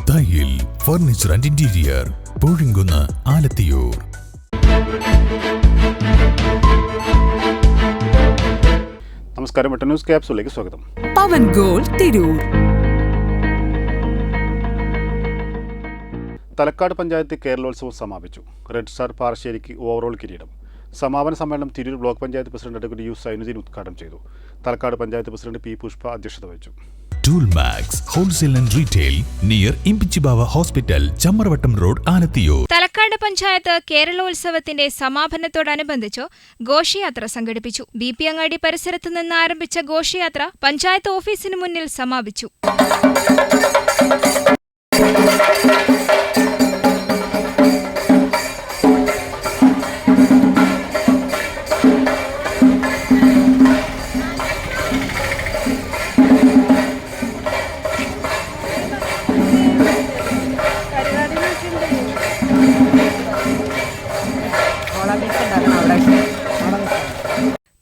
Thayyil furniture and interior, Poozhinkunnu, Alathiyur. നമസ്കാരം, news ക്യാപ്സൂളിലേക്ക് സ്വാഗതം. പവൻ ഗോൾ തിരൂർ. തലക്കാട് പഞ്ചായത്ത് കേരളോത്സവം സമാപിച്ചു. റെഡ് സ്റ്റാർ പാറശ്ശേരിക്ക് ഓവറോൾ കിരീടം. സമാപന സമ്മേളനം Tirur block panchayat president advocate U Zainuddin ഉദ്ഘാടനം ചെയ്തു. തലക്കാട് പഞ്ചായത്ത് പ്രസിഡന്റ് പി പുഷ്പ അധ്യക്ഷത വഹിച്ചു. Tool max wholesale and retail near Imbichibava hospital, Chammaravattam road, Alathiyur. Thalakkad panchayat കേരളോത്സവത്തിന്റെ സമാപനത്തോടനുബന്ധിച്ച് ഘോഷയാത്ര സംഘടിപ്പിച്ചു. BP അങ്ങാടി പരിസരത്ത് നിന്ന് ആരംഭിച്ച ഘോഷയാത്ര പഞ്ചായത്ത് ഓഫീസിന് മുന്നിൽ സമാപിച്ചു.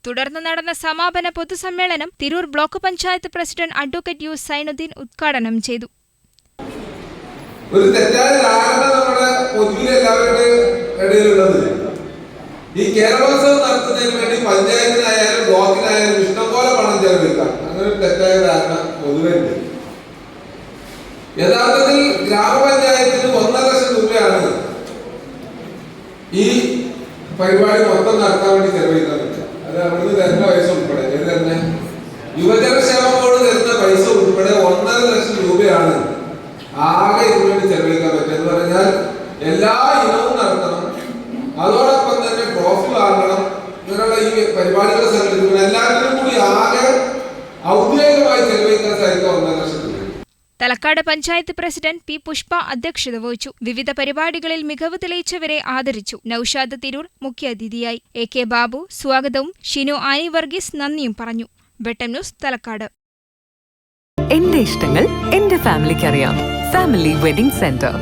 തുടർന്ന് നടന്ന സമാപന പൊതുസമ്മേളനം Tirur block panchayat president advocate U Zainuddin ഉദ്ഘാടനം ചെയ്തു. ഒരു തെറ്റായ ധാരണ നമ്മുടെ പൊതുവിൽ എല്ലാവരുടെ ഇടയിലുള്ളത്, ഈ കേരളോത്സവം നടത്തുന്നതിന് വേണ്ടി പഞ്ചായത്തിനായാലും ബ്ലോക്കിനായാലും ഇഷ്ടംപോലെ പണം ചെലവഴിക്കാം. അങ്ങനെ ഒരു തെറ്റായ ധാരണ പൊതുവെ ഉണ്ട്. യഥാർത്ഥത്തിൽ ഗ്രാമപഞ്ചായത്തിന് 1.5 ലക്ഷം രൂപയാണ് ഈ പരിപാടി മൊത്തം നടത്താൻ വേണ്ടി ചെലവഴിക്കാൻ പറ്റുക. അത് അവിടുന്ന് തരുന്ന പൈസ ഉൾപ്പെടെ തന്നെ യുവജനക്ഷേമ ബോർഡ് തരുന്ന പൈസ ഉൾപ്പെടെ 1.5 ലക്ഷം രൂപയാണ് ആകെ ഇതിനുവേണ്ടി ചെലവഴിക്കാൻ പറ്റുക. എന്ന് പറഞ്ഞാൽ എല്ലാ ഇനവും നടത്തണം, അതോടൊപ്പം തന്നെ ട്രോഫി വാങ്ങണം, ഇങ്ങനെയുള്ള ഈ പരിപാടികൾ സംഘടിപ്പിക്കണം. എല്ലാവരും കൂടി ആകെ ഔദ്യോഗികമായി ചെലവഴിക്കാൻ സാധിക്കുക 1.5 ലക്ഷം രൂപ. തലക്കാട് പഞ്ചായത്ത് പ്രസിഡന്റ് പി പുഷ്പ അധ്യക്ഷത വഹിച്ചു. വിവിധ പരിപാടികളിൽ മികവ് തെളിയിച്ചവരെ ആദരിച്ചു. നൌഷാദ് തിരൂർ മുഖ്യാതിഥിയായി. AK ബാബു സ്വാഗതവും ഷിനു ആനി വർഗീസ് നന്ദിയും പറഞ്ഞു. വെട്ടം ന്യൂസ്, തലക്കാട്. എന്റെ ഇഷ്ടങ്ങൾ എന്റെ ഫാമിലിക്ക് അറിയാം. Family wedding centre.